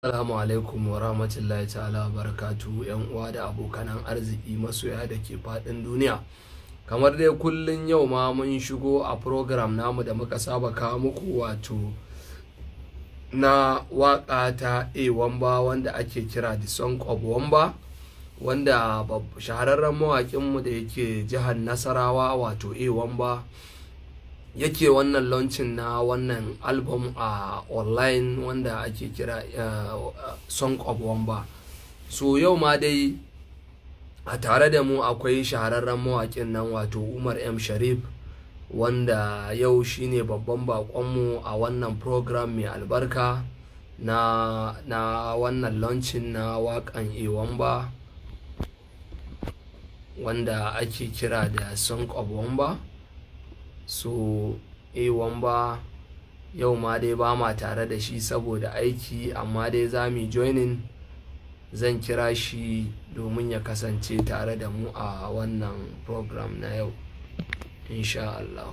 Assalamu alaikum wa rahmatullahi ta'ala wa barakatuhu yan uwa da abokanan arziki masoya da ke faɗin duniya. Kamar dai kullun yau ma mun shigo a program namu da muka saba kawo muku wato na waƙa ta A Wamba wanda ake kira The Song of Wamba, wanda shahararren mawaƙinmu da yake jihar Nasarawa wato A Wamba yake wannan launching na wannan album a online wanda ake kira Song of Wamba. So yau ma dai a tare da mu akwai shahararren mawaƙin nan wato Umar M Sharif, wanda yau shine babban baƙonmu a wannan program mai albarka na wannan launching na waƙan A Wamba wanda ake kira da Song of Wamba. So A Wamba yau ma dai ba ma tare da shi saboda aiki, amma dai za mu joining, zan kira shi domin ya kasance tare da mu a wannan program na yau insha Allah.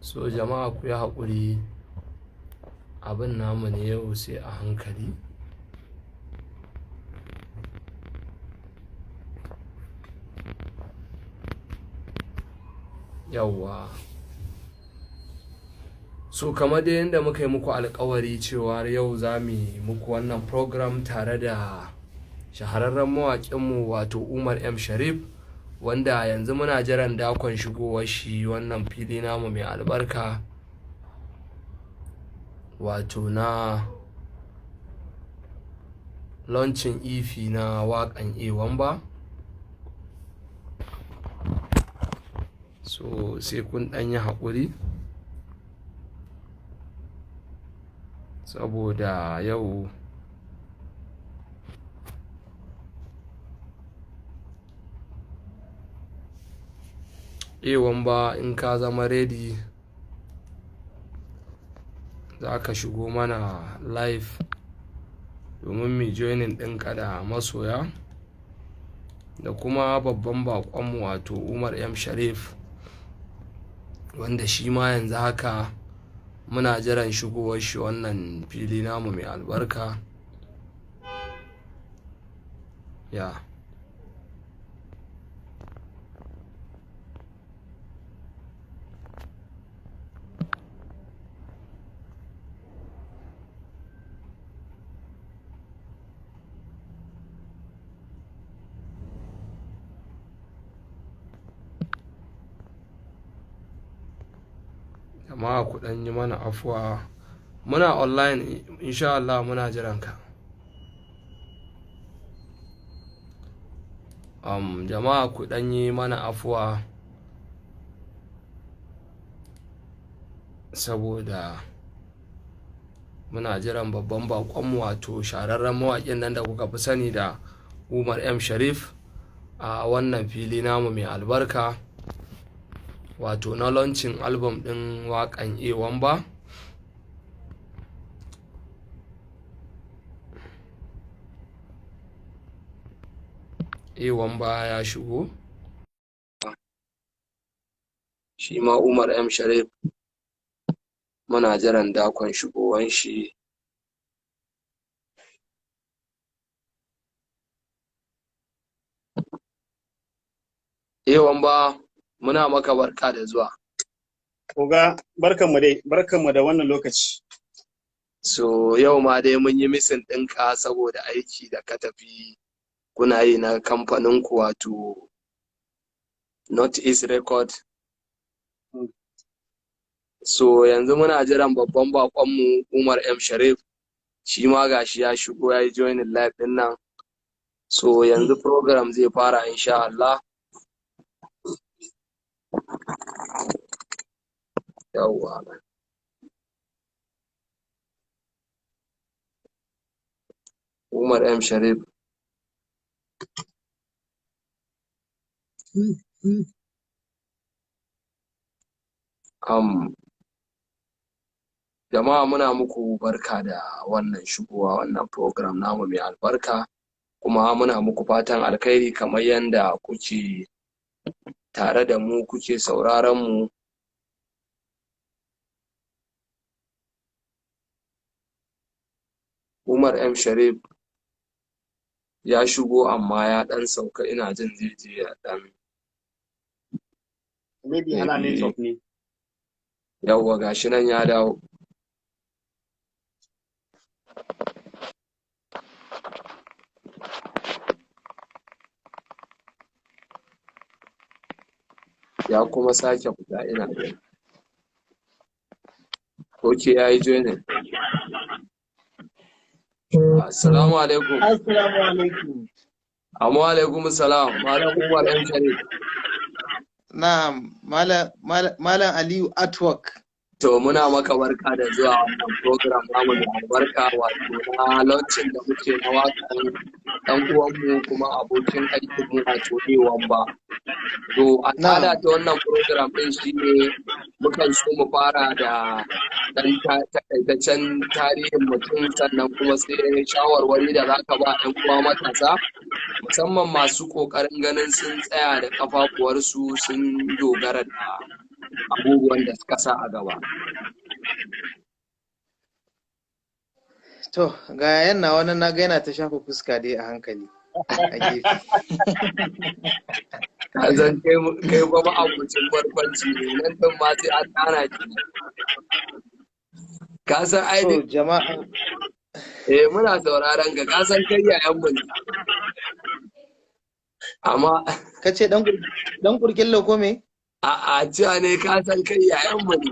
So jama'a ku yi haƙuri, abin namu ne yau sai a hankali. Yawwa. So kamar dai yadda muka yi muku alƙawari cewa yau za mu yi muku wannan program tare da shahararren mawaƙinmu wato Umar M Sharif, wanda yanzu muna jiran dakon shigowar shi wannan fili namu mai albarka wato na launching EP na waƙan A Wamba. So sai kun ɗan yi haƙuri saboda yau A Wamba in ka zama ready za ka shigo mana live domin mu joining ɗinka da masoya da kuma babban baƙonmu wato Umar M Sharif, wanda shi ma yanzu haka muna jiran shigowar shi wannan fili namu mai albarka. Ya jama'a ku ɗan yi mana afuwa, muna online insha Allah, muna jiran ka. Jama'a ku ɗan yi mana afuwa saboda muna jiran babban baƙonmu wato shahararren mawaƙin nan da kuka fi sani da Umar M Sharif a wannan fili namu mai albarka wato na launching album ɗin waƙan A Wamba. A Wamba ya shigo, shi ma Umar M Sharif muna jiran dakon shigowan shi. A Wamba muna maka barka da zuwa. Oga, barkanmu da wannan lokaci. So yau ma dai mun yi misin ɗinka saboda aiki da ka tafi kuna yi na kamfanin ku wato North East Record. So yanzu muna jiran babban baƙonmu Umar M Sharif, shi ma gashi ya shigo ya yi joining live ɗin nan. So yanzu program zai fara insha Allah. Yawwa. Umar M Sharif. Jama'a muna muku barka da wannan shigowa wannan program namu mai albarka, kuma muna muku fatan alkhairi kamar yadda kuke tare da mu kuke sauraron mu. Umar M Sharif ya shigo amma ya dan sauka, ina jin zai je ya dan maybe ana network ne. Yawwa gashi nan ya dawo. Ya kuma sake fita ina jin. Oke yayi joinin. Assalamu alaikum. Assalamu alaikum. Amma alaikum salam. Malam Umar M Sharif. Na'am, Malam Aliyu Artwork. To muna maka barka da zuwa wannan program namu da albarka, wato na launching da muke na waƙan ɗan uwanmu kuma abokin aikin mu wato Wamba. To al'ada ta wannan program ɗin shine mukan so mu fara da ɗan takaitaccen tarihin mutum, sannan kuma sai shawarwari da zaka ba ɗan uwa matasa, musamman masu ƙoƙarin ganin sun tsaya da ƙafafuwarsu sun dogara da abubuwan da suka sa a gaba. To, ga yan nawa nan na ga yana ta shafa fuska dai a hankali a gefe. Kazan kai ba ma'abucin barkwanci ne, nan ɗin ma sai an tana ki. Ka san ainihin jama'a. Muna sauraron ka, ka san kai yayan mu ne. Amma ka ce dan kurkillo ko me? a cewa ne ka san kai yayan mu ne,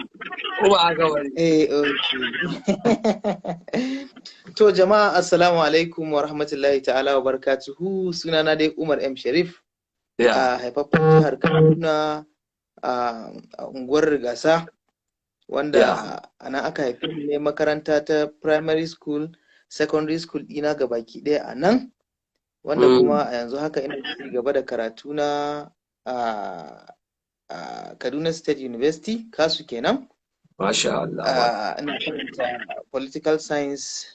ko ba haka bane? To jama'a assalamu alaikum wa rahmatullahi ta'ala wa barakatuhu. Sunana dai Umar M Sharif, a haifaffen jihar Kaduna a unguwar Rigasa, wanda ana aka haife ne makaranta ta primary school, secondary school ɗina gabaki ɗaya a nan, wanda kuma a yanzu haka ina ci gaba da karatu na Kaduna State University, Kasu kenan. Masha Allah. Ina karanta political science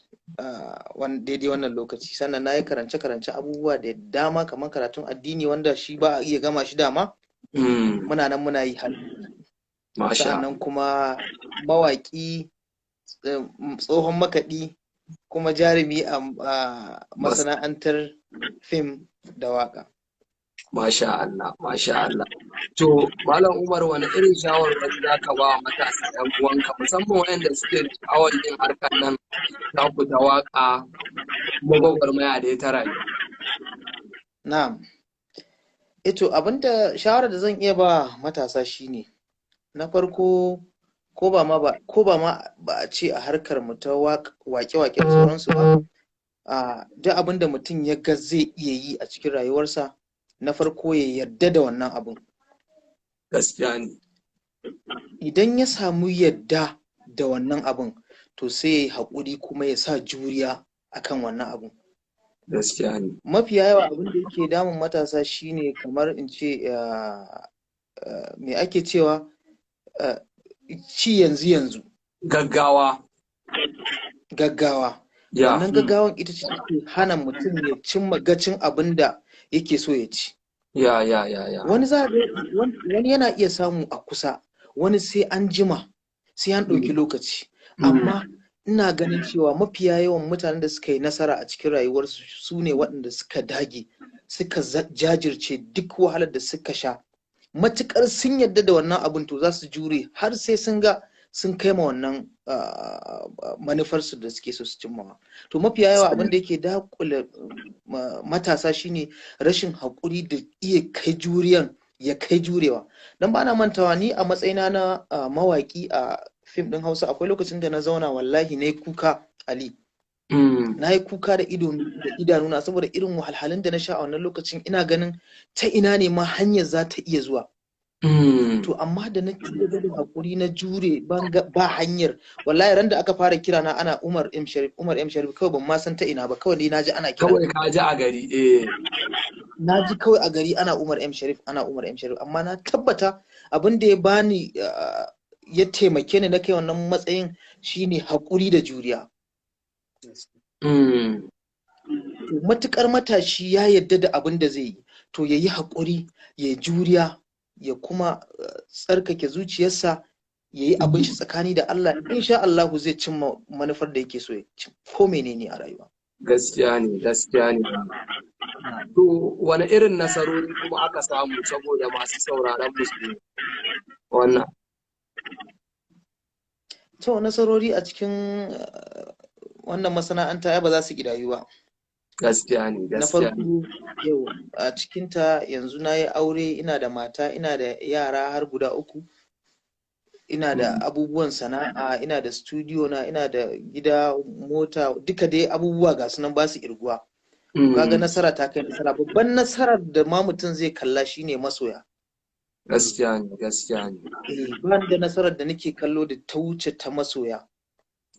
daidai wannan lokaci, sannan na yi karance-karance abubuwa da dama kamar karatun addini wanda shi ba a iya gama shi dama. Muna nan muna yi har. Sannan kuma mawaƙi, tsohon makaɗi, kuma jarumi a masana'antar fim da waƙa. Masha Allah, masha Allah. To, Malam Umar, wani irin shawarwari za ka ba matasa ‘yan uwanka, musamman waɗanda suke da sha'awar yin harkar nan ta ku ta waƙa kuma gwagwarmaya da ya ta rayu? Na'am. Ito, abinda shawarar da zan iya ba matasa shine, na farko ko ba ma a ce a harkar mu ta waƙe-waƙe da sauransu ba, duk abinda mutum ya ga zai iya yi a cikin rayuwarsa, na farko ya yarda da wannan abun. Gaskiya ne. Idan ya samu yadda da wannan abun, to sai ya yi haƙuri kuma ya sa juriya akan wannan abun. Gaskiya ne. Mafiya yawa abin da yake damun matasa shine kamar in ce me ake cewa ci yanzu. Gaggawa. Wannan gaggawan ita ce take hana mutum ya cimma gacin abin da yake so ya ci. Wani yana iya samu a kusa, wani sai an jima, sai an ɗauki lokaci. Amma ina ganin cewa mafiya yawan mutanen da suka yi nasara a cikin rayuwarsu su ne waɗanda suka dage, suka jajirce duk wahalar da suka sha. Matuƙar sun yadda da wannan abin, to za su jure har sai sun ga sun kai ma wannan manufarsu da suke so su cimmawa. To mafiya yawa abin da yake dakula matasa shine rashin haƙuri da iya kai juriyan ya kai jurewa. Dan ba na mantawa, ni a matsayina na mawaƙi a fim ɗin Hausa, akwai lokacin da na zauna wallahi na yi kuka, Ali. Na yi kuka da idanuna saboda irin wahalhalun da na sha a wannan lokacin. Ina ganin ta ina ne ma hanyar za ta iya zuwa. To amma da na ci gaba da hakuri na jure ba hanyar, wallahi ran da aka fara kira na ana Umar M Sharif kawai ban ma san ta ina ba, kawai dai naji ana kira. Kawai ka ji a gari naji kawai a gari ana Umar M Sharif amma na tabbata abin da ya bani ya taimake ni na kai wannan matsayin shine hakuri da juriya. Matukar matashi ya yadda da abin da zai yi, to yayi hakuri, ya juriya, ya kuma tsarkake zuciyarsa, ya yi abin shi tsakani da Allah, insha Allah zai cimma manufar da yake so ya ci ko menene a rayuwa. Gaskiya ne. To wani irin nasarori kuma aka samu saboda masu sauraron musu wannan? To nasarori a cikin wannan masana'anta ya ba za su gidayu ba. Gaskiya ne. Na farko yau a cikinta yanzu na yi aure, ina da mata, ina da yara har guda 3, ina da abubuwan sana'a, ina da studio na, ina da gida, mota, duka dai abubuwa ga sunan ba su irguwa. Kaga nasara ta kai nasara. Babban nasarar da ma mutum zai kalla shine masoya. Gaskiya ne. Ba da nasarar da nake kallo da ta wuce ta masoya.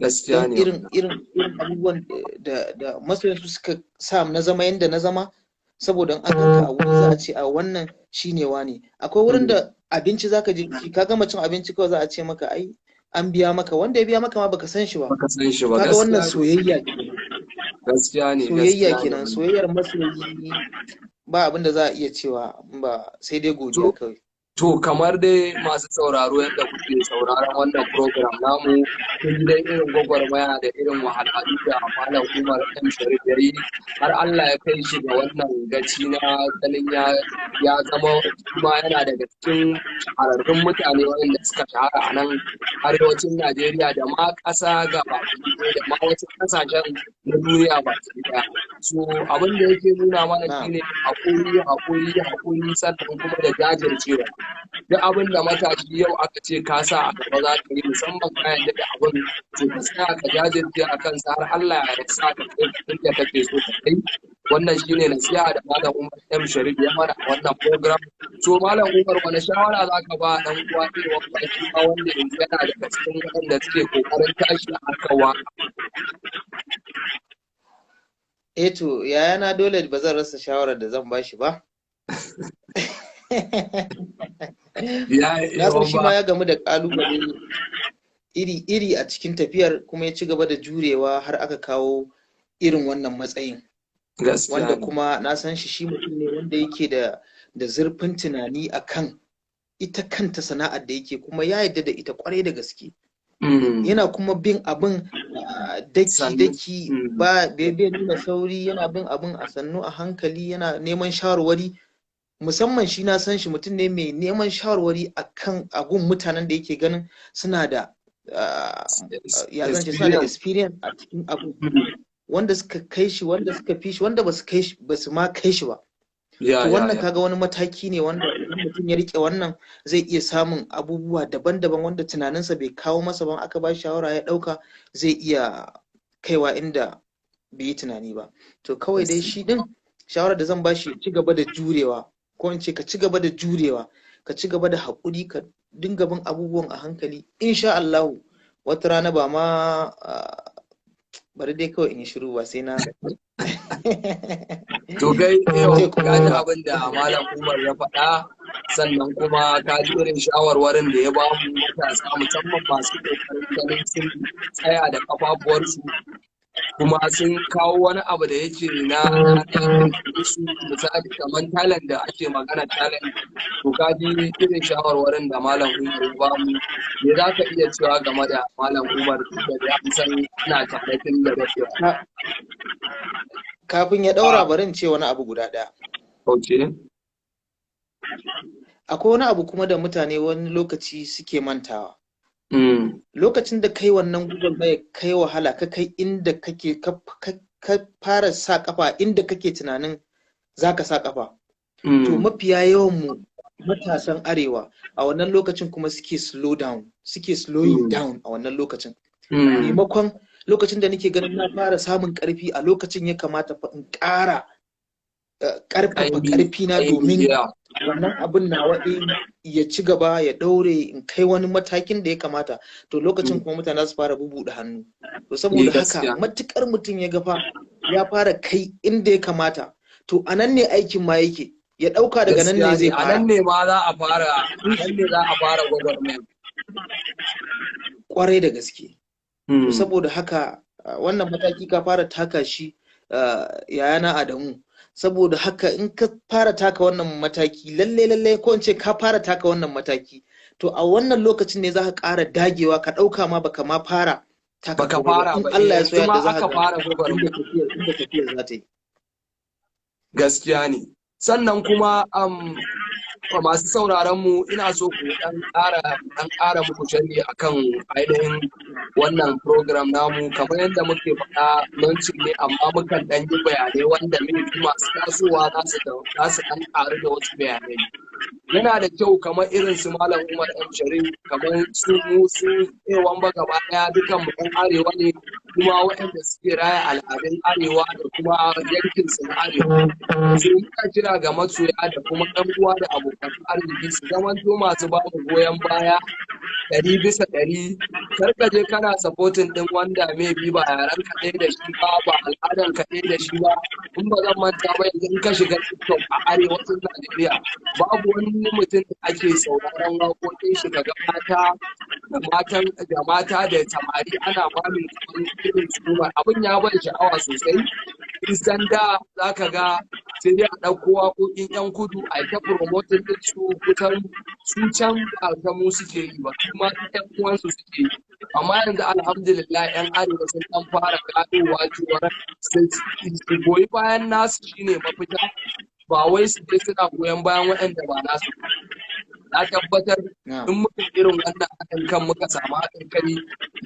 Gaskiya ne. Irin abubuwan da masoyan su suka sa na zama yanda na zama, saboda an ganka a wuri za a ce a wannan shine wani. Akwai wurin da abinci zaka je ka gama cin abinci kawai za a ce maka ai an biya maka, wanda ya biya maka ma baka san shi ba. Kaga wannan soyayya kenan. Gaskiya ne. Soyayya kenan, soyayyar masoyi ba abin da za a iya cewa ba sai dai godiya kawai. To kamar dai masu sauraro yadda kuke sauraron wannan program namu, kun dai irin gwagwarmaya da irin wahalhalu da Malam Umar M Sharif ya yi har Allah ya kai shi ga wannan gaci na ganin ya zama kuma yana daga cikin shahararrun mutane wanda suka shahara a nan arewacin Najeriya da ma ƙasa gaba da ma wasu ƙasashen na duniya baki ɗaya. So abin da yake nuna mana shine hakuri sannan kuma da jajircewa. Duk abin da matashi yau aka ce ka sa a gaba za ka yi, musamman kayan da abin to ka tsaya ka jajirce a kansa har Allah ya sa ka kai inda kake so ka kai. Wannan shine nasiha da Malam Umar M Sharif ya mana a wannan program. So Malam Umar, wani shawara za ka ba dan uwa irin wanda shi ma wanda yanzu yana daga cikin waɗanda suke kokarin tashi a harkar waka? To yayana dole ba zan rasa shawarar da zan bashi ba. Na san shi ma ya gamu da kalubale iri a cikin tafiyar, kuma ya ci gaba da jurewa har aka kawo irin wannan matsayin. Wanda kuma na san shi mutum ne wanda yake da zurfin tunani akan ita kanta sana'ar da yake, kuma ya yarda da ita kwarai da gaske. Yana kuma bin abin daki ba bai nuna sauri, yana bin abin a sannu a hankali, yana neman shawarwari. Musamman shi na san shi mutum ne mai neman shawarwari akan agun mutanen da yake ganin suna da suna da experience a cikin abu, wanda suka kai shi, wanda suka fi shi, wanda ba su ma kai shi ba. Wannan kaga wani mataki ne wanda mutum ya rike wannan zai iya samun abubuwa daban-daban wanda tunaninsa bai kawo masa ba, aka ba shawara ya dauka zai iya kaiwa inda bai yi tunani ba. To kawai dai shi din shawarar da zan bashi, ci gaba da jurewa, ko in ce ka ci gaba da jurewa, ka ci gaba da haƙuri, ka dinga bin abubuwan a hankali. Insha Allah wata rana ba ma bari dai kawai in yi shiru ba sai na to ka ji abin da Malam Umar ya faɗa, sannan kuma ka ji irin shawarwarin da ya ba mu matasa musamman masu ƙoƙarin ganin sun tsaya da kafafuwarsu kuma sun kawo wani abu da yake na su, misali kamar talent da ake magana talent. To ka ji irin shawarwarin da Malam Umar ya ba mu. Me za ka iya cewa game da Malam Umar da ya san ina tare tun da daɗewa? Kafin ya ɗaura barin ce wani abu guda ɗaya. Akwai wani abu kuma da mutane wani lokaci suke mantawa. Lokacin da kai wannan gudun mai kai wahala, ka kai inda kake ka fara sa kafa inda kake tunanin zaka sa kafa. To mafiya yawan mu matasan arewa a wannan lokacin kuma suke slowing down a wannan lokacin. Maimakon lokacin da nake ganin na fara samun karfi, a lokacin ya kamata fa in ƙara ƙarfafa ƙarfi na wannan abin nawa ya ci gaba ya daure in kai wani matakin da ya kamata, to lokacin kuma mutane su fara bubuɗe hannu. To saboda haka matukar mutum ya ga fa ya fara kai inda ya kamata, to anan ne aikin ma yake, ya dauka daga nan ne zai fara. Anan ne ma za a fara, nan ne za a fara gwagwarmaya. Kwarai da gaske. To saboda haka wannan mataki ka fara taka shi, yayana Adamu. Saboda haka in ka fara taka wannan mataki, lalle ko in ce ka fara taka wannan mataki, to a wannan lokacin ne za ka ƙara dagewa, ka ɗauka ma baka ma fara taka ba. In Allah ya so yadda za ka fara inda tafiyar za ta yi. Gaskiya ne. Sannan kuma masu sauraron mu ina so ku dan ƙara muku sharhi akan ainihin wannan program namu, kamar yadda muke faɗa launching ne, amma mukan dan yi bayanai wanda masu tasowa za su dan ƙaru da wasu bayanai. Yana da kyau kamar irin su Malam Umar M. Sharif, kamar su ewan ba gaba ɗaya dukan mu ɗan arewa ne, kuma waɗanda suke raya al'adun arewa da kuma yankin su na arewa. Sai muka kira ga masoya da kuma ɗan uwa da abokan arziki su zamanto masu ba mu goyon baya 100%. Kar ka je kana supporting ɗin wanda maybe ba yaran ka ɗaya da shi ba al'adan ka ɗaya da shi ba. In ba zan manta ba yanzu in ka shiga TikTok a arewacin Najeriya babu wani mutum da ake sauraron waƙoƙin shi kaga mata da samari ana mamin irin su. Abin ya ban sha'awa sosai. Isan da za ka ga sai dai a ɗauko waƙoƙin 'yan kudu a ta promoting din su, kusan su can ba ta mu suke yi ba, kuma 'yan uwansu suke yi. Amma yanzu alhamdulillah 'yan arewa sun ɗan fara gadowa cewar su goyi bayan nasu shine mafita, ba wai su je suna goyon bayan waɗanda ba nasu. Na tabbatar in muka irin wannan haɗin kan muka samu haɗin kai,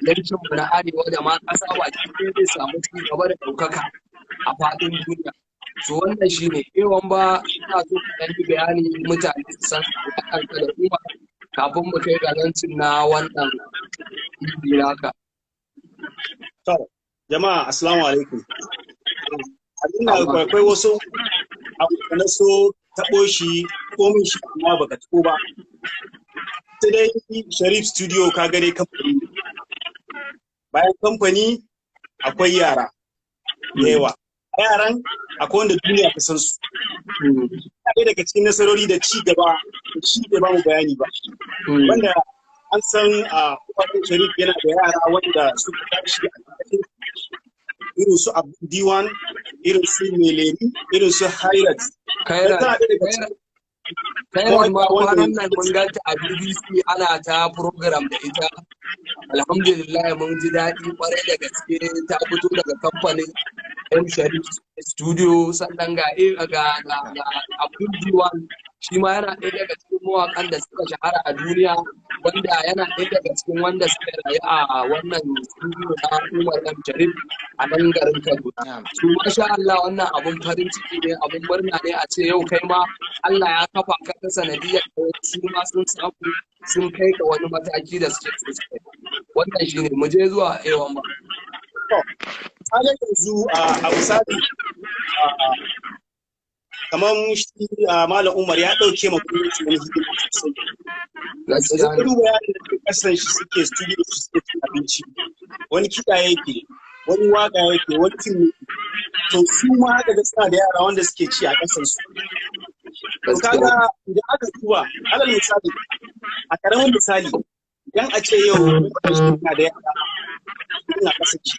yankin mu na arewa da ma ƙasa baki ɗaya zai samu ci gaba da ɗaukaka a faɗin duniya. So wannan shi ne ewan ba, ina so ku ɗan yi bayani mutane su san alaƙarka da kuma kafin mu kai ga lancin na wannan ibi naka. Jama'a assalamu alaikum. Akwai wasu abu da na so taɓo shi ko min shi amma baka taɓo ba. Sai dai Sharif Studio ka gane kamfani. Bayan kamfani akwai yara da yawa. Yaran akwai wanda duniya ta san su. Ɗaya daga cikin nasarori da ci gaba shi ne ba mu bayani ba. Wanda an san a kwakwalwar Sharif yana da yara wanda suka tashi a cikin irin su Abdul Diwan, irin su Meleri, irin su Hairat. Kairat ma kwanan nan mun ganta a BBC ana ta program da ita. Alhamdulillah mun ji daɗi kwarai da gaske, ta fito daga kamfanin M Sharif Studio. Sannan ga Abdul Diwan, shi ma yana ɗaya daga cikin mawaƙan da suka shahara a duniya, wanda yana ɗaya daga cikin wanda suka rayu a wannan studio na Umar M Sharif a nan garin Kaduna. Su masha Allah wannan abun farin ciki ne, abun murna ne a ce yau kai ma Allah ya kafa ka ta sanadiyar su ma sun samu sun kai ka wani mataki da suke so. Wannan shi ne, mu je zuwa ewan ba. Kaga yanzu a misali kamar shi Malam Umar ya ɗauke ma gwamnati wani hidima sosai. Yanzu ka duba yaran da ke kasan shi suke studio su suke cin abinci. Wani kiɗa yake, wani waka yake, wani fim yake. To su ma haka ga suna da yara wanda suke ci a kasan su. To kaga idan aka duba alal misali a karamin misali idan a ce yau na da yara ina kasan shi,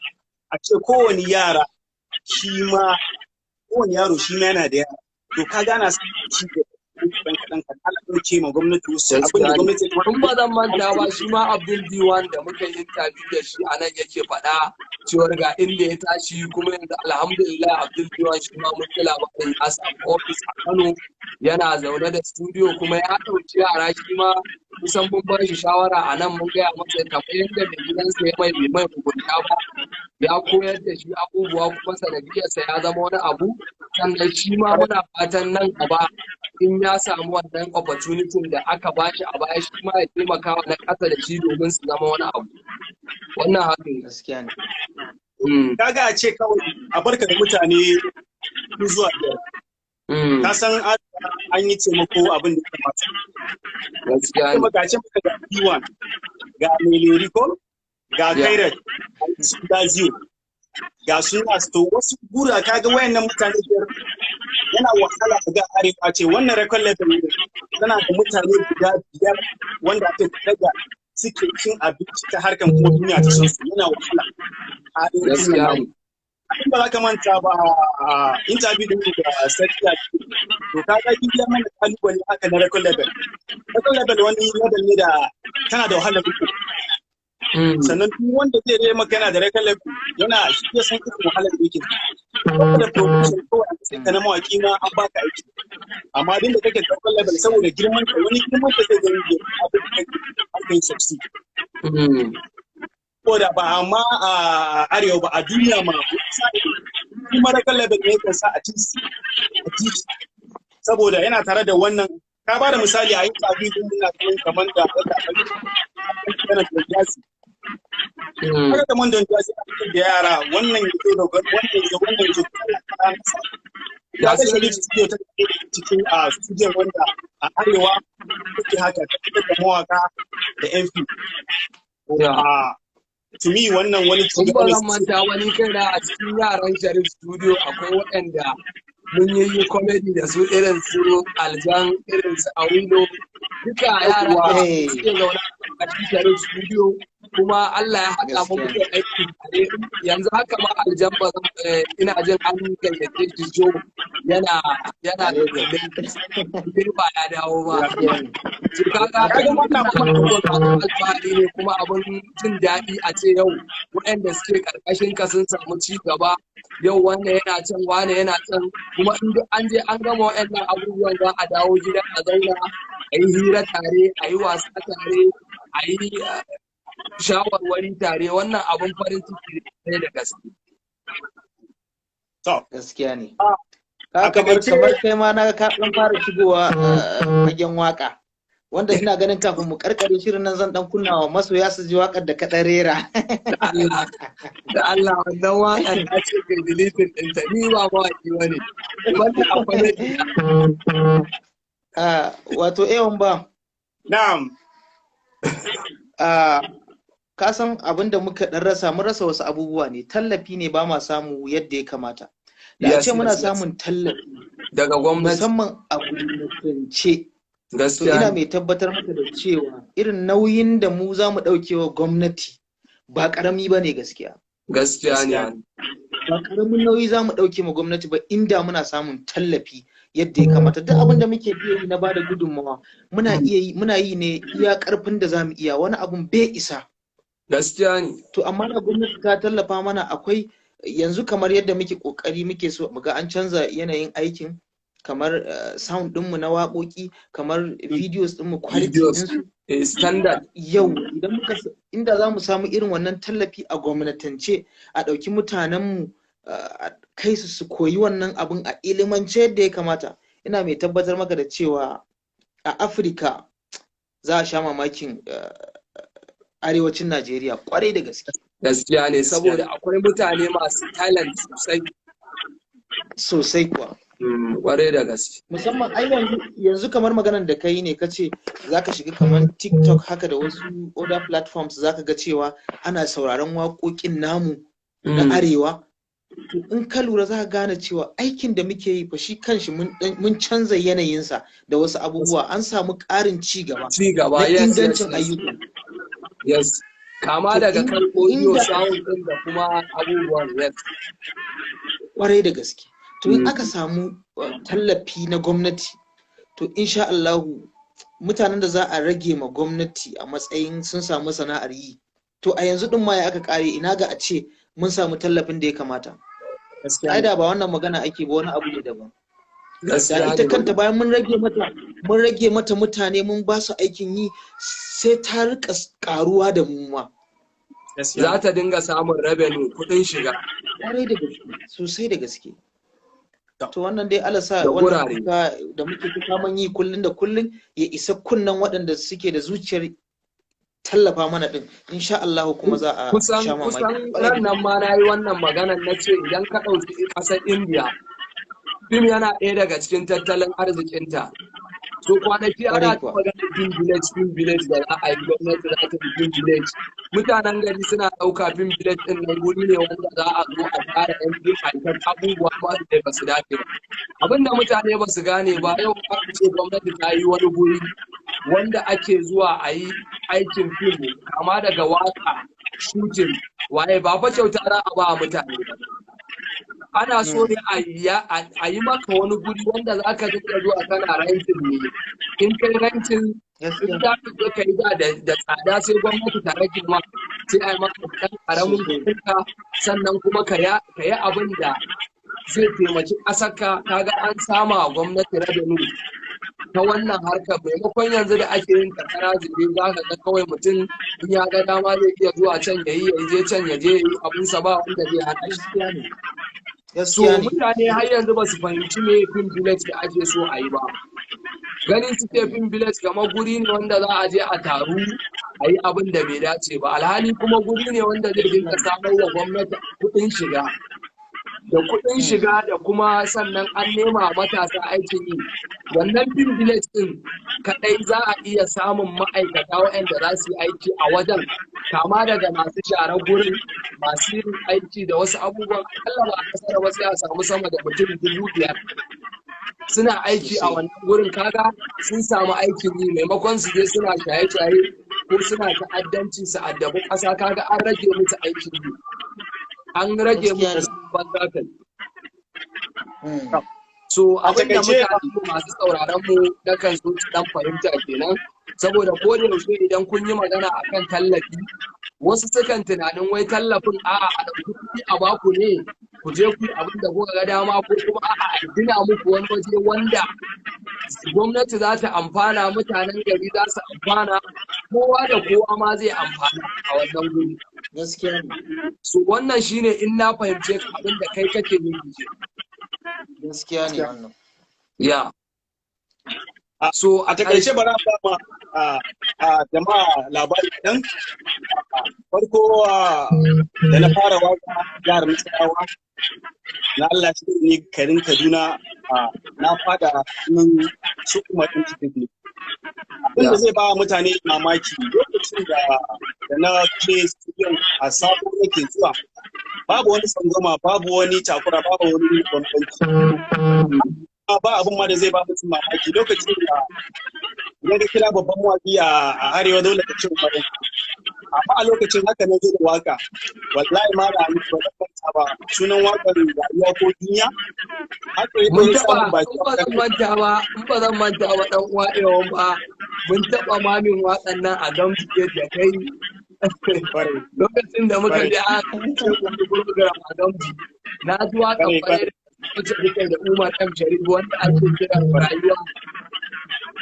a ce kowane yaro shi ma yana da yara, to ka gana su ci da kaɗan ala ɗauke ma gwamnati wasu abin da gwamnati in ba zan manta ba, shi ma Abdul Diwan da muka yi interview da shi a nan yake faɗa cewar ga inda ya tashi, kuma yanzu alhamdulillah Abdul Diwan shi ma mun kula ba ya samu office a Kano, yana zaune da studio kuma ya ɗauki yara. Shi ma kusan mun ba shi shawara a nan, mun gaya masa kamar yadda mai gidansa ya bai mugunta ba, ya koyar da shi abubuwa kuma sanadiyarsa ya zama wani abu. Sannan shi ma muna fatan nan gaba in ya samu wannan opportunity da aka ba shi a baya, shi ma ya taimaka wa na ƙasa da shi domin su zama wani abu. Wannan hakan gaskiya ne. Kaga a ce kawai a barka da mutane zuwa biyar. Ka san an yi taimako abin da ya kamata. gaskiya ne Kuma ga ce muka ga D1 ga Meleri ko ga ya Kairat ga Zio ga suna to wasu gura kaga wayannan mutane biyar yana wahala ga arewa ce wannan record label ne tana da mutane guda biyar wanda ake daga suke cin abinci ta harkar kuma duniya ta san su yana wahala a arewacin gaskiya nan ne abin ba za ka manta ba a interview din da sarki a to ka ga kin biya mana kalubale haka na record label wani label ne da tana da wahala uku sannan duk wanda zai rai maka yana da record label yana shi ya san irin wahalar da yake da promotion kawai sai ka na mawaki ma an baka aiki amma din da kake da record label saboda girman ka wani girman ka zai gani abin da kake yin succeed ko da ba amma a arewa ba a duniya ma kuma record label ne kan sa a titi saboda yana tare da wannan ka ba da misali a yin tabi din na kamar da yana da jasi haka kamar da jasi da yara wannan yake da wannan yake ya ga shi studio ta cikin a studio wanda a arewa take haka ta da mawaka da MP to me wannan wani kun ba zan manta wani kaina a cikin yaran Sharif studio akwai waɗanda mun yi comedy da su irin su Aljan irin su Awilo duka yara da suke zaune a cikin Sharif studio kuma Allah ya haɗa mu muke aiki tare yanzu haka ma Aljan ba ina jin an gayyace shi jo yana da ba ya dawo ba su kaga alfahari ne kuma abin jin daɗi a ce yau waɗanda suke ƙarƙashin ka sun samu ci gaba yau wannan yana can wane yana can kuma in duk an je an gama waɗannan abubuwan za a dawo gida a zauna a yi hira tare a yi wasa tare a yi shawarwari tare wannan abin farin ciki ne da gaske. Gaskiya ne. Kamar kai ma na ka ɗan fara shigowa fagen waka. Wanda ina ganin kafin mu karkare shirin nan zan dan kunna wa masoya su ji wakar da ka dan rera. Da Allah wannan wakar a ce kai deleting din ta ni ba mawaki bane. Wanda akwai wato ewan ba. Na'am. Ka san abin da muka dan rasa mun rasa wasu abubuwa ne tallafi ne ba ma samu yadda ya kamata. Da a ce muna samun tallafi daga gwamnati musamman a gwamnatance. Gaskiya ina mai tabbatar maka da cewa irin nauyin da mu za mu ɗauke wa gwamnati ba ƙarami ba ne gaskiya. Gaskiya ne. Ba ƙaramin nauyi za mu ɗauke ma gwamnati ba inda muna samun tallafi yadda ya kamata. Duk abin da muke iya yi na bada gudunmawa muna yi ne iya ƙarfin da za mu iya wani abun bai isa. Gaskiya ne. To amma da gwamnati ta tallafa mana akwai yanzu kamar yadda muke ƙoƙari muke so mu ga an canza yanayin aikin. Kamar sound ɗinmu na waƙoƙi kamar videos ɗinmu quality ɗinsu standard yau idan inda za mu samu irin wannan tallafi a gwamnatance a ɗauki mutanenmu a kai su koyi wannan abin a ilimance yadda ya kamata ina mai tabbatar maka da cewa a Afirka za a sha mamakin arewacin Najeriya kwarai da gaske. Gaskiya ne saboda akwai mutane masu talent sosai kuwa. Kwarai da gaske. Musamman ai yanzu kamar maganar da kai ne kace zaka shiga kamar TikTok haka da wasu other platforms zaka ga cewa ana sauraron waƙoƙin namu na arewa. In ka lura za ka gane cewa aikin da muke yi fa shi kanshi mun canza yanayinsa da wasu abubuwa an samu ƙarin ci gaba. Ci gaba da ingancin ayyuka. Yes. Kama daga kan audio sound din da kuma abubuwan yes. Kwarai da gaske. To in aka samu tallafi na gwamnati to insha Allahu mutanen da za a rage ma gwamnati a matsayin sun samu sana'ar yi to a yanzu din ma ya aka kare ina ga a ce mun samu tallafin da ya kamata ai da ba wannan magana ake ba wani abu ne daban da ita kanta bayan mun rage mata mutane mun ba su aikin yi sai ta rika karuwa da mu ma za ta dinga samun revenue kudin shiga kwarai da gaske sosai da gaske to wannan dai Allah sa wannan da muke kaman yi kullun da kullun ya isa kunnan waɗanda suke da zuciyar tallafa mana din insha Allah kuma za a sha mamaki kusan nan ma nayi wannan maganar nace idan ka dauki kasar India fim yana ɗaya daga cikin tattalin arzikinta. So kwanaki ana ta maganar film village da za a yi, gwamnati za ta yi film village. Mutanen gari suna ɗauka film village ɗin nan guri ne wanda za a zo a tara yan fim aikar abubuwa ba da ba su dace ba. Abinda mutane ba su gane ba, yau aka ce gwamnati ta yi wani guri wanda ake zuwa a yi aikin fim, kama daga waka, shooting, waye ba fa kyauta za a ba mutane ba. Ana so ne a yi maka wani guri wanda za ka dinga zuwa kana rentin ne. In kai rentin, in za ka je ka yi da tsada sai gwamnati ta rage ma, sai a yi maka ɗan ƙaramin kuɗinka, sannan kuma ka yi abin da zai taimaki ƙasarka. Kaga an sama gwamnati revenue ta wannan harkar, maimakon yanzu da ake yin takara zube za ka ga kawai mutum in ya ga dama zai iya zuwa can ya je can ya je ya yi abinsa ba wanda zai hana shi. So mutane har yanzu ba su fahimci me film village da ake so a yi ba. Ganin suke film village kamar guri ne wanda za a je a taru a yi abin da bai dace ba, alhali kuma guri ne wanda zai dinga samar wa gwamnati kuɗin shiga. Da kuɗin shiga da kuma sannan an nema matasa aikin yi. Wannan film village ɗin kaɗai za a iya samun ma'aikata waɗanda za su yi aiki a wajen, kama daga masu sharar gurin, masu yin aiki da wasu abubuwan. Akalla ba a kasar ba sai a samu sama da mutum 5,000 suna aiki a wannan gurin. Kaga sun samu aikin yi, maimakon su je suna shaye-shaye ko suna ta'addanci su addabi ƙasa. Kaga an rage musu aikin yi, an rage musu banza kai. So abin da mutane masu sauraron mu na kan so su dan fahimta kenan, saboda ko da yaushe idan kun yi magana akan tallafi, wasu sukan tunanin wai tallafin a'a a ɗauki kuɗi a baku ne ku je ku abin da kuka ga dama, ko kuma a'a a gina muku wani waje wanda gwamnati za ta amfana, mutanen gari za su amfana, kowa da kowa ma zai amfana a wannan guri. Gaskiya ne. So wannan shine in na fahimce ka abin da kai kake nufi. Gaskiya ne wannan. Ya. So a takaice bara ba ma jama'a labari dan farko da na fara waka jihar Nasarawa na Allah shi ne garin Kaduna, na fada min su kuma din cikin ne. Abinda zai ba mutane mamaki, lokacin da na ke studio a sabo nake zuwa, babu wani tsangwama, babu wani takura, babu wani bambanci. Ba abin ma da zai ba mutum mamaki, lokacin da idan ka kira babban mawaƙi a arewa dole ka ce umarin. Amma a lokacin haka na zo da waka, wallahi ma da ni ba zan ba sunan wakar rayuwa ko duniya. Haka mun taɓa ba zan manta ba, in ba zan manta ba dan uwa yawan ba, mun taɓa mamin waƙan nan a Gamsu da kai lokacin da muka je a cikin program a Gamsu. Na ji waƙan kwarai wacce take da Umar M Sharif wanda ake kira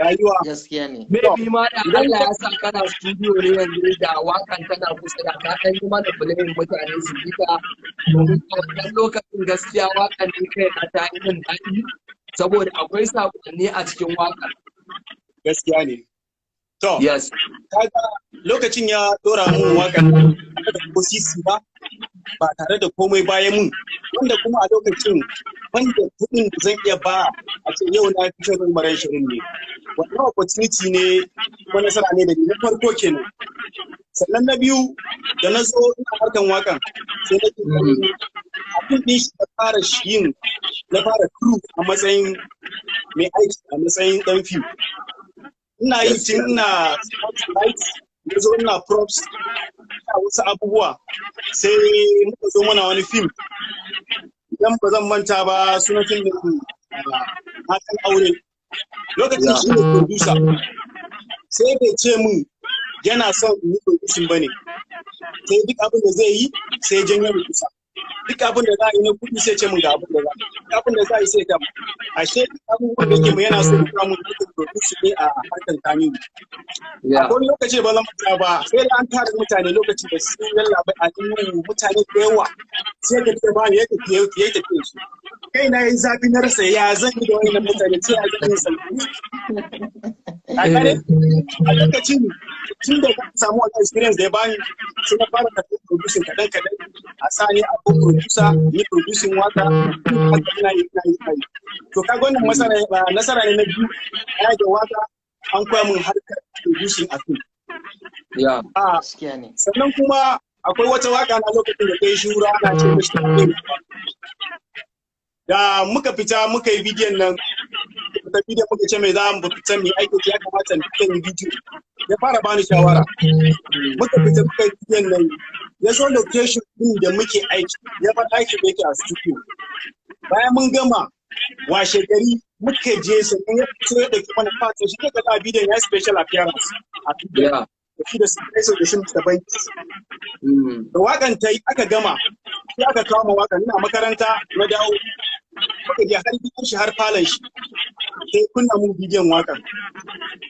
rayuwa. Gaskiya ne. Maybe ma da Allah ya sa kana studio ne yanzu da wakan tana kusa da ka ɗan yi mana bulayin mutane su ji ta. Domin a wannan lokacin gaskiya wakan ne kai na ta yi min daɗi saboda akwai saƙonni a cikin wakan. Gaskiya ne. To, yes. Kaga lokacin ya ɗora mun wakan da ko sisi ba tare da komai bayan mun, wanda kuma a lokacin wanda kuɗin da zan iya ba a ce yau na fi shirin maran shirin ne. Wannan opportunity ne ko nasara ne da ni na farko kenan. Sannan na biyu da na zo ina harkan wakan sai na ke abin din shi da fara yin na fara crew a matsayin mai aiki a matsayin ɗan fim. Ina yi tun ina spotlight, na zo ina props, ina wasu abubuwa sai muka zo mana wani fim. Idan ba zan manta ba sunan fim din matan aure. Lokacin shi ne producer sai bai ce min yana son yi producing bane, sai duk abin da zai yi sai janyo producer. Duk abin da za a yi na kuɗi sai ce min ga abin da za a yi, duk abin da za a yi sai ta ashe duk abubuwan da ke mu yana so ya mun duk producer ne a harkar tani. A wani lokaci ba zan manta ba sai da an tara mutane lokacin da sun yallaɓa a cikin mutane da yawa sai da ta bani ya tafi su. Kai na yin zafi na rasa ya zan yi da wani mutane sai a zan yi salfi. A lokacin tun da ka samu wani experience da ya bani sai na fara tafiya producing kaɗan a sa ni a producer ni producing waka haka ina yi. To kaga wannan nasara ne na biyu ya da waka an koya min harkar producing a fim. Sannan kuma akwai wata waka na lokacin da kai shura ana ce mishi da muka fita muka yi bidiyon nan da bidiyon muka ce mai za mu fita mai aiki ya kamata mu yi bidiyo ya fara bani shawara muka fita muka yi bidiyon nan ya zo location din da muke aiki ya fa aiki da yake a studio bayan mun gama washe gari muka je sannan ya fito ya dauki mana fata shi kaga bidiyon ya special appearance a bidiyon da shi da sai da shi da banki da wakan ta aka gama sai aka kawo mu wakan ina makaranta na dawo muka je har gidan shi har falon shi sai kunna mu bidiyon wakan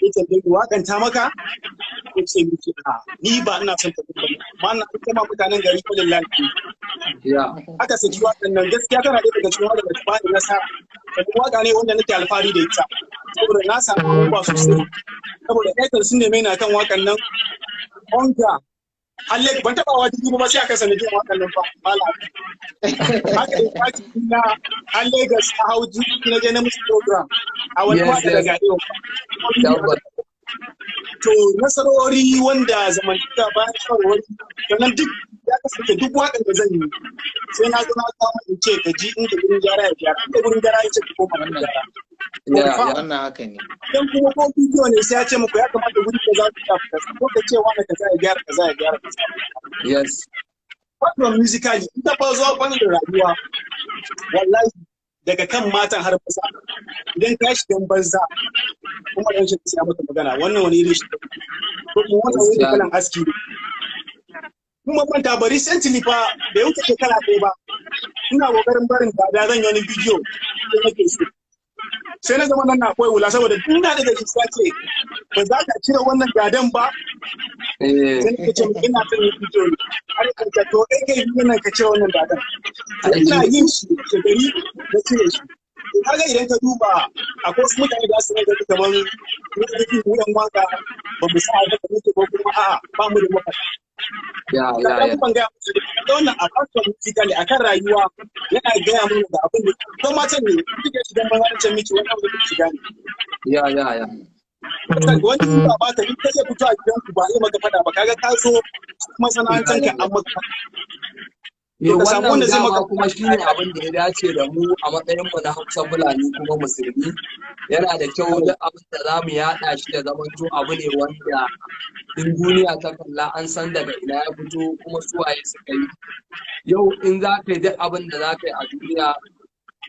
yace dai wakan ta maka yace miki ni ba ina son ta ba amma na kuma mutanen gari kullun lafiya aka saki wakan nan gaskiya tana da daga cikin wanda ba ni nasara waka ne wanda nake alfahari da ita saboda na samu abubuwa sosai saboda aikar sun neme na kan wakan nan onga halle ban taba wa jiki ba sai aka sanadin wakan nan ba mala haka da kaki na halle ga hauji na je na musu program a wani waka daga yau to nasarori wanda zamantaka bayan shawarwari sannan duk ya kasance duk wakan da zan yi sai na zo na kawo in ce ka ji inda gurin gyara ya gyara inda gurin gyara ya ce ka koma gurin gyara wannan haka ne dan kuma ko bidiyo ne sai ya ce muku ya kamata guri ka za ku tafi ko ka ce wani kaza ya gyara kaza ya gyara kaza yes wato musically ita fa zo bangaren rayuwa wallahi daga kan matan har maza idan ka shi dan banza kuma dan shi sai maka magana wannan wani iri shi ko kuma wannan wani kalan aski kuma manta ba recently fa da yau take kala ɗaya ba ina kokarin barin da zan yi wani bidiyo da nake so sai na zama nan na koyi wula saboda duk na daga shi sace ba za ka cire wannan gadan ba sai ka ce ina son yin bidiyo har ka ta to kai nan ka cire wannan gadan ina yin shi ke gari na cire shi kaga idan ka duba akwai wasu mutane da su ne da kamar mu da kike wuyan waka ba mu sa da kake ko kuma a'a ba mu da mafaka ban ga wannan a fashion musically akan rayuwa yana gaya mun da abin da ko matan ne kike shi dan bazan ce miki wannan da kike shiga ne wani ba ta in kace fito a gidan ku ba sai maka fada ba kaga ka so masana'antar ka an maka wannan dama kuma shine abin da ya dace da mu a matsayin mu na Hausa Fulani kuma musulmi yana da kyau duk abin da zamu yada shi da zaman to abu ne wanda in duniya ta kalla an san daga ina ya fito kuma su waye suka yi yau in za ka yi duk abin da za ka yi a duniya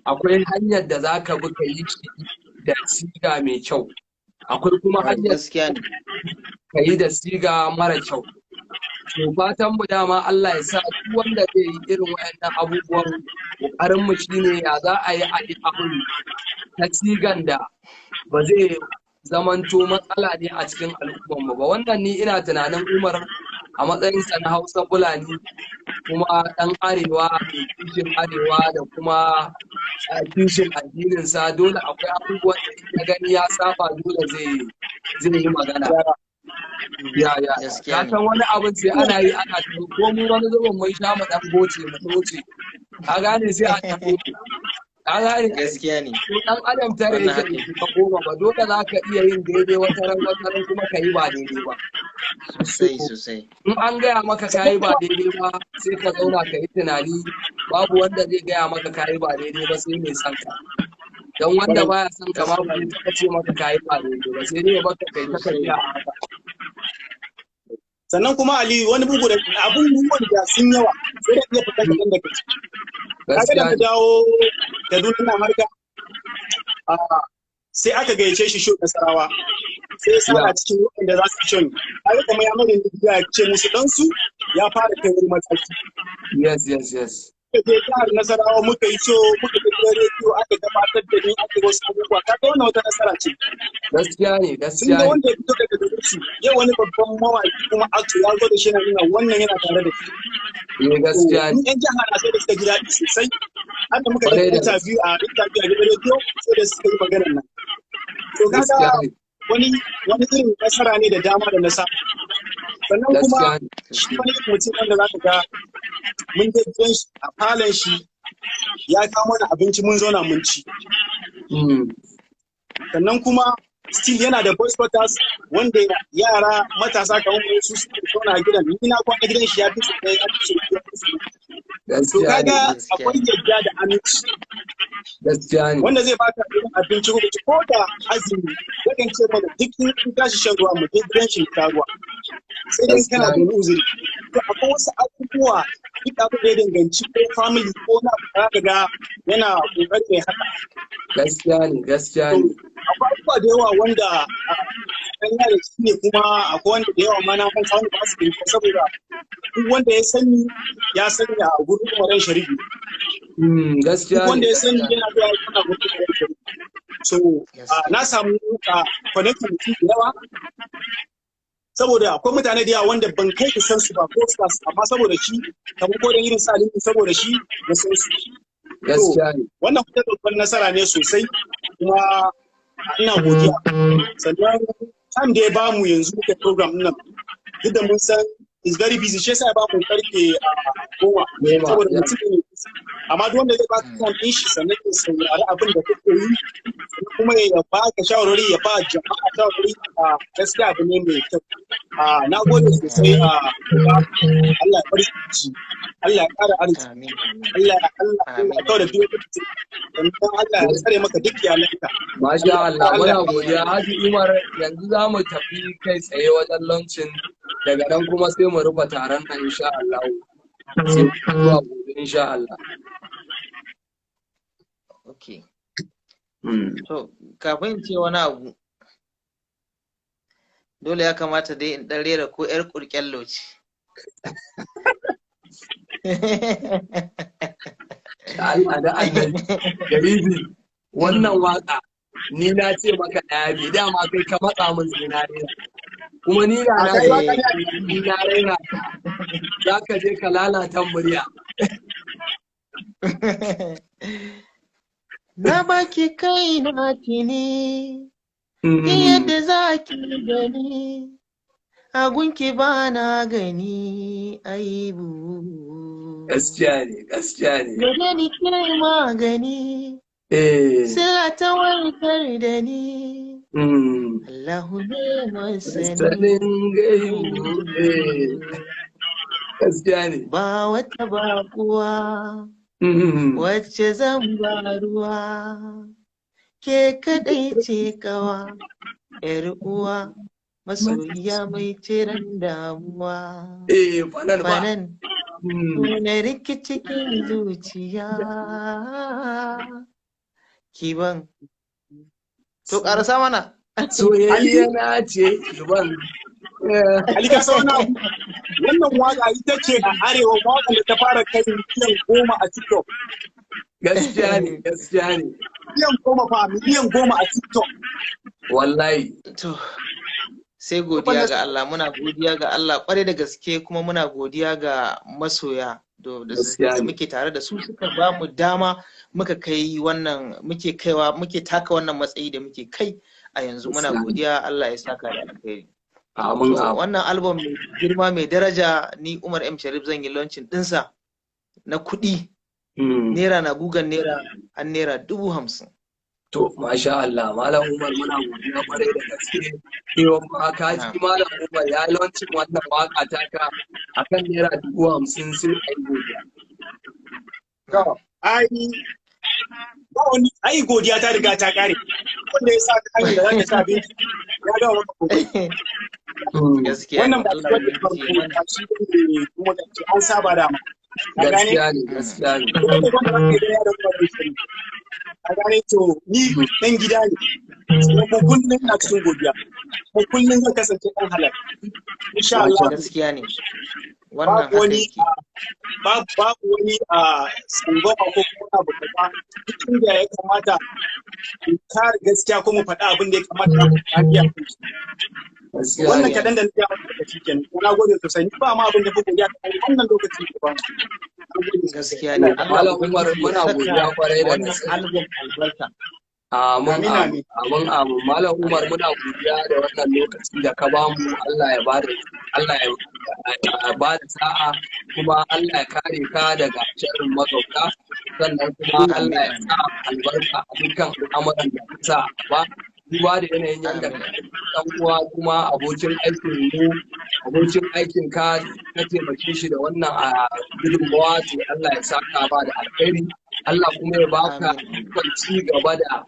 akwai hanyar da za ka bi ka yi shi da siga mai kyau akwai kuma hanyar ka yi da siga mara kyau. To fatan mu dama Allah ya sa duk wanda zai yi irin wayannan abubuwan kokarin mu shine ya za a yi abin ta sigan da ba zai zamanto matsala ne a cikin al'ummar mu ba. Wannan ni ina tunanin Umar a matsayin sa na Hausa Fulani kuma dan arewa kishin arewa da kuma kishin addinin sa dole akwai abubuwan da ya gani ya saba dole zai yi magana. Ya ka san wani abin sai ana yi ana tuno ko mu wani zaman mun sha mu dan goce mu toce ka gane sai a tafi ka gane gaskiya ne to dan adam tare yake ka koma ba dole za ka iya yin daidai wata ran kuma ka yi ba daidai ba sosai in an gaya maka ka yi ba daidai ba sai ka zauna ka yi tunani babu wanda zai gaya maka ka yi ba daidai ba sai mai san ka dan wanda baya son ka ba zai taɓa ce maka ka yi ba daidai ba sai dai baka kai ta tafiya a haka. Sannan kuma Ali wani bugu da abubuwan da sun yawa sai da iya fita kaɗan da kaci. Kaga da ta dawo Kaduna na harka sai aka gayyace shi show Nasarawa sai ya sa cikin waɗanda za su show. Kaga kamar ya mare da ya ce musu dan su ya fara kai wani mataki. Yes. Muka je jihar Nasarawa muka yi show muka je rediyo aka gabatar da ni aka wasu abubuwa kaga wannan wata nasara ce. Gaskiya ne. Wanda ya fito daga Dutse yau wani babban mawaki kuma actor ya zo da shi na nuna wannan yana tare da shi. Gaskiya ne. Yan jihar na sai da suka ji daɗi sosai. Haka muka yi interview a gidan rediyo sai da suka yi maganar nan. To kaga wani irin nasara ne da dama da nasa. sannan kuma shi wani mutum wanda za ka ga mun je gidan shi a falon shi ya kawo mana abinci mun zauna mun ci. Sannan kuma still yana da boys quarters wanda yara matasa kamar mu su suke zauna a gidan, ni na kwana gidan shi ya fi su ɗaya ya fi su. To kaga akwai yadda da aminci. Wanda zai baka irin abinci ko da azumi yakan ce mana duk in tashi shan ruwa mu je gidan shi ta ruwa. Sai dai kana da uzuri. To akwai wasu abubuwa duk abin da ya danganci ko family ko na ka ga yana kokari mai haka. Gaskiya ne. Akwai abubuwa da yawa wanda kan yare shi ne kuma akwai wanda da yawa ma na kan samu ba su dinka saboda duk wanda ya sani ya sani a gurin Umaran Sharifi. Gaskiya duk wanda ya sani yana zuwa yana gurin Umaran Sharifi. So na samu connecting mutum da yawa saboda akwai mutane da yawa wanda ban kai ka san su ba ko su amma saboda shi kamar ko da irin sa linki saboda shi na san su. Gaskiya ne. Wannan kuma babban nasara ne sosai kuma ina godiya. Sannan time da ya bamu yanzu muke program nan duk da mun san is very busy shi yasa ya bamu karfe 10 saboda mutum ne amma duk wanda zai baka kan din shi sannan ya saurari abin da kake yi kuma ya baka shawarwari ya ba jama'a shawarwari gaskiya abu ne mai kyau. Na gode sosai Allah ya barki Allah ya ƙara arziki Allah ya kawo da duk sannan Allah ya tsare maka duk iyalanka. Masha Allah muna godiya Haji Umar, yanzu za mu tafi kai tsaye wajen launching daga nan kuma sai mu rufe taron nan insha Allah. Sai zuwa gobe insha Allah. Okay. So kafin ce wani abu dole ya kamata dai in ɗan rera ko 'yar ƙurƙyallo ce. Allah da Allah garibi wannan waka ni na ce maka ɗaya bai dama kai ka matsa min zinare kuma ni na ni na raina za ka je ka lalata murya. Na baki kai na tini yadda za ki gani agunki ba na gani aibu. Gaskiya ne. Gare ni ke magani sila ta warkar da ni Allahu ne masanin gaibu. Gaskiya ne. Ba wata bakuwa wacce zan ba ruwa ke kadai ce kawa yar uwa masoyiya mai ciran damuwa fanan na rikicikin zuciya kiban to karasa mana soyayya na ce kiban. Alika sauna wannan waka ita ce a arewa waka da ta fara kai miliyan 10 a TikTok. Gaskiya ne. Miliyan 10 a TikTok. Wallahi. To sai godiya ga Allah, muna godiya ga Allah kware da gaske kuma muna godiya ga masoya da muke tare da su suka ba mu dama muka kai wannan muke taka wannan matsayi da muke kai a yanzu. Muna godiya, Allah ya saka da alkhairi. Amin. Wannan album mai girma mai daraja ni Umar M Sharif zan yi launching dinsa na kuɗi naira na gugan naira an naira 50,000. To masha Allah Malam Umar muna godiya kwarai da gaske. Yau ma ka ji Malam Umar ya launching wannan waka taka akan naira 50,000 sai ai godiya. Ai godiya ta riga ta kare. Wanda ya sa ka hanyar da za ka sa abinci ya ga maka kokari. Wannan ba su wanda farko ba shi ne kuma da an saba da ma. Gaskiya ne. A gane to ni dan gida ne. Sannan ko kullum ina cikin godiya. Ko kullum zan kasance dan halal. Insha Allah. Gaskiya ne. Wannan haka yake. Babu wani tsangwama ko kuma abu kaza duk inda ya kamata in kare gaskiya ko mu faɗa abin da ya kamata a biya. Wannan kaɗan da na biya maka lokaci kenan. Na gode sosai. Ni ba ma abin da kuka godiya kan wannan lokacin da ba. Gaskiya ne. Malam Umar muna godiya kwarai da gaske. Album albarka. Amin, Amin amin, amin. amin, amin. Malam Umar muna godiya da wannan lokaci da ka bamu. Allah ya bada sa'a, kuma Allah ya kare ka daga sharrin magauta, sannan kuma Allah Amin ya sa albarka a dukkan al'amuran da ka sa a gaba. Duba da yanayin yadda ka amin ɗan uwa kuma abokin aikin ka taimake shi da wannan gudunmawa, to Allah ya saka ba da alkhairi. Allah kuma ya baka amin ikon ci gaba da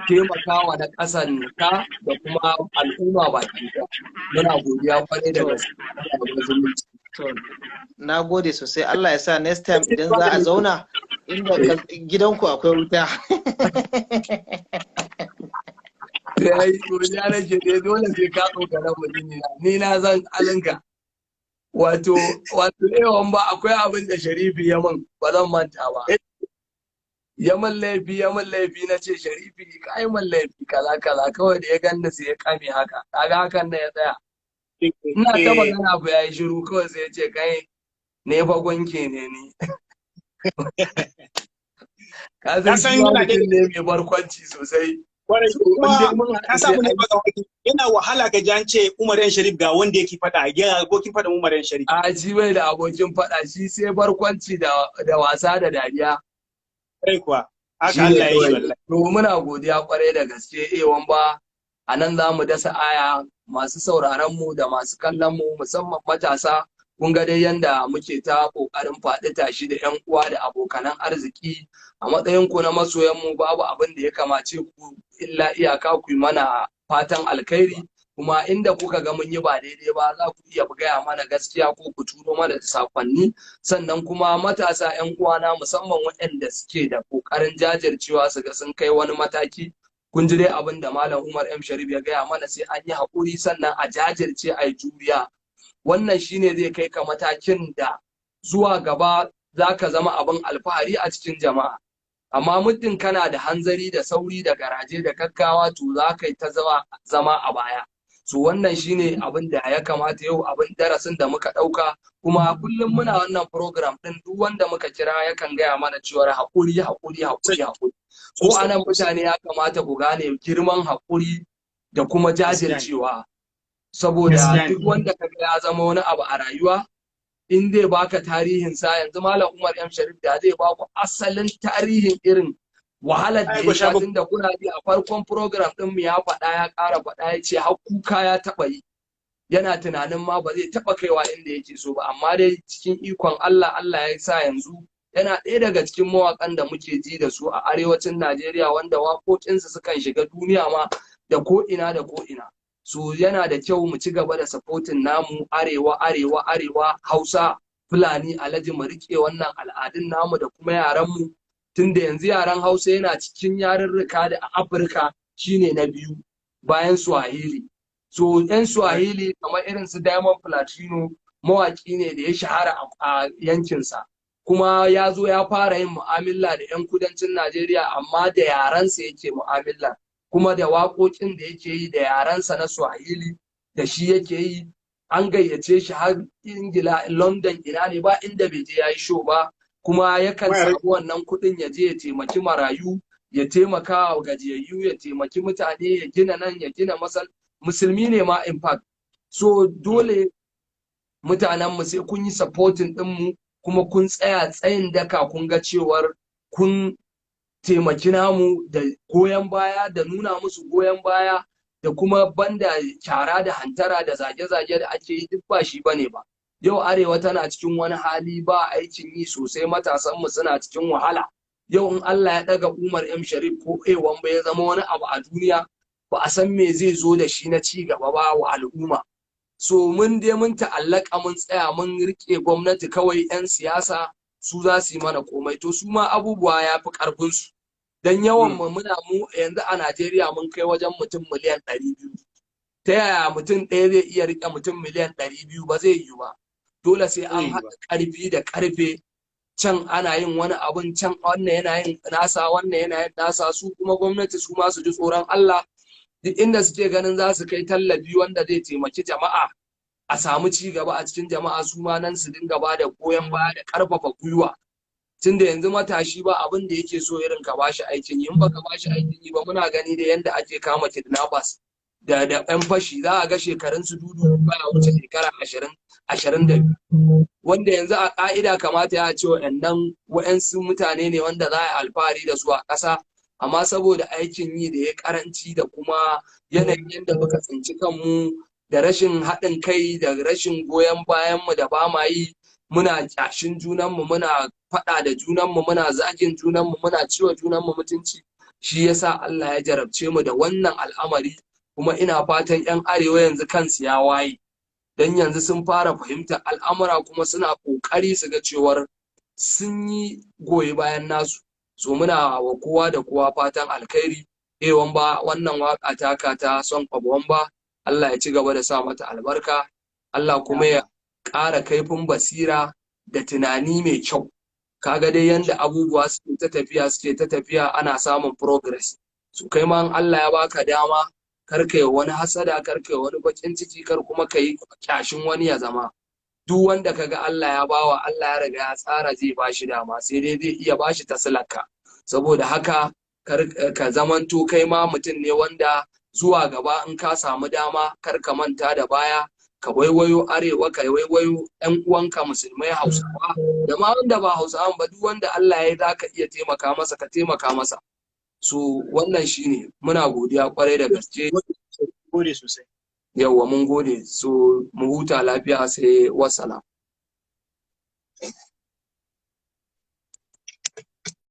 taimakawa na ƙasan ka da kuma al'umma baki ɗaya. Muna godiya kwarai da to gaske. Allah ya bar zumunci. to na gode sosai. Allah ya sa next time idan za a zauna inda gidanku akwai wuta. Sai godiya nake dai, dole sai ka tsokana mutum ni na zan alinka. Wato yawan ba akwai abin da Sharifi ya min ba zan manta ba. Ya min laifi na ce Sharifi ka yi min laifi kaza kaza, kawai da ya ganni sai ya kame haka. Kaga hakan na ya tsaya. Ina ta magana abu ya yi shiru, kawai sai ya ce kai ne fa gwanke ne ni. Ka san shi mutum ne mai barkwanci sosai. Yana wahala ga jan ce Umar yan Sharif ga wanda yake fada, ya abokin fada Umar yan Sharif. A shi bai da abokin fada, shi sai barkwanci da wasa da dariya. Kai kuwa, haka Allah ya yi wallahi. To muna godiya kwarai da gaske ewan ba, a nan za mu dasa aya. Masu sauraron mu da masu kallon mu musamman matasa, kun ga dai yanda muke ta kokarin faɗi tashi da ƴan uwa da abokanan arziki. A matsayin ku na masoyan mu babu abin da ya kamace ku illa iyaka ku yi mana fatan alkhairi, kuma inda kuka ga mun yi ba daidai ba za ku iya gaya mana gaskiya ko ku turo mana da sakonni. Sannan kuma matasa ƴan uwana musamman waɗanda suke da kokarin jajircewa su ga sun kai wani mataki. Kun ji dai abin da Malam Umar M Sharif ya gaya mana, sai an yi haƙuri sannan a jajirce a yi juriya. Wannan shine zai kai ka matakin da zuwa gaba za ka zama abin alfahari a cikin jama'a. Amma muddin kana da hanzari da sauri da garaje da gaggawa, to za ka yi ta zama a baya. So wannan shine abin da ya kamata yau, abin darasin da muka ɗauka. Kuma kullum muna wannan program ɗin, duk wanda muka kira yakan gaya mana cewa haƙuri. Ko anan mutane ya kamata ku gane girman haƙuri da kuma jajircewa. Saboda duk wanda kaga ya zama wani abu a rayuwa, in zai baka tarihin sa, yanzu Malam Umar M Sharif da zai baku asalin tarihin irin wahalar da ya sha, tun da kuna ji a farkon program din mu ya faɗa, ya ƙara faɗa, ya ce har kuka ya taɓa yi, yana tunanin ma ba zai taɓa kaiwa inda yake so ba. Amma dai cikin ikon Allah, Allah ya sa yanzu yana ɗaya daga cikin mawaƙan da muke ji da su a arewacin Najeriya, wanda waƙoƙinsu sukan shiga duniya ma da ko ina da ko ina. So yana da kyau mu ci gaba da supporting namu arewa, Hausa, Fulani, Alhaji, mu rike wannan al'adun namu da kuma yaranmu, tunda yanzu yaren Hausa yana cikin yarurruka da a Afirka shine na biyu bayan Swahili. So yan Swahili kamar irin su Diamond Platino mawaki ne da ya shahara a yankinsa, kuma ya zo ya fara yin mu'amala da 'yan kudancin Najeriya, amma da yarensa yake mu'amala, kuma da waƙoƙin da yake yi da yarensa na Swahili da shi yake yi. An gayyace shi har Ingila, London, ina ne ba inda bai je ya yi show ba, kuma yakan samu wannan kuɗin ya je ya taimaki marayu, ya taimaka wa gajiyayyu, ya taimaki mutane, ya gina nan, ya gina musulmi ne ma in fact. So dole mutanenmu sai kun yi supporting ɗinmu, kuma kun tsaya tsayin daka, kun ga cewar kun taimaki namu da goyon baya, da nuna musu goyon baya, da kuma banda kyara da hantara da zage-zage da ake yi, duk ba shi bane ba. Yau arewa tana cikin wani hali, ba aikin yi sosai, matasanmu suna cikin wahala. Yau in Allah ya ɗaga Umar M Sharif ko A1 ba ya zama wani abu a duniya, ba a san me zai zo da shi na ci gaba ba wa al'umma. So mun ta'allaka, mun tsaya mun rike gwamnati kawai, 'yan siyasa su za su yi mana komai, to su ma abubuwa ya fi ƙarfinsu. Dan yawan mu yanzu a Najeriya mun kai wajen mutum miliyan 200. Ta yaya mutum ɗaya zai iya rike mutum miliyan 200? Ba zai yiwu ba. Dole sai an haɗa ƙarfi da ƙarfe. Can ana yin wani abun, can wannan yana yin nasa, wannan yana yin nasa. Su kuma gwamnati su ma su ji tsoron Allah, duk inda suke ganin za su kai tallafi wanda zai taimaki jama'a a samu ci gaba a cikin jama'a, su ma nan su dinga ba da goyon baya da ƙarfafa gwiwa. tunda yanzu matashi ba abin da yake so irin ka bashi aikin yi, in baka bashi aikin yi ba muna gani da yanda ake kama kidnappers da yan fashi, za a ga shekarun su dudu baya wuce shekara 22, wanda yanzu a ka'ida kamata ya ce wa'yansu mutane ne wanda za a yi alfahari da su a ƙasa, amma saboda aikin yi da ya karanci da kuma yanayin yadda muka tsinci kanmu da rashin haɗin kai da rashin goyon bayanmu da ba ma yi, muna ƙyashin junanmu, muna faɗa da junanmu, muna zagin junanmu, muna ciwa junanmu mutunci, shi yasa Allah ya jarabce mu da wannan al'amari. Kuma ina fatan 'yan arewa yanzu kansu ya waye, don yanzu sun fara fahimtar al'amura kuma suna ƙoƙari su ga cewar sun yi goyi bayan nasu. So muna wa kowa da kowa fatan alkhairi. Wamba wannan waka taka ta son Wamba, Allah ya ci gaba da sa mata albarka, Allah kuma ya ƙara kaifin basira da tunani mai kyau. Kaga dai yanda abubuwa suke ta tafiya ana samun progress. So kai ma Allah ya baka dama, kar kai wani hasada, kar kai wani bakin ciki, kar kuma kai kyashin wani ya zama. Duk wanda kaga Allah ya bawa, Allah ya riga ya tsara zai bashi dama, sai dai zai iya bashi tasilaka. Saboda haka ka zamanto kai ma mutum ne wanda zuwa gaba in ka samu dama kar ka manta da baya, ka waiwayo arewa, ka waiwayo 'yan uwanka musulmai Hausawa da ma wanda ba Hausawan ba, duk wanda Allah ya za ka iya taimaka masa ka taimaka masa. So wannan shine, muna godiya kwarai da gaske. Gode sosai. Yawwa mun gode, so mu huta lafiya, sai wassalam.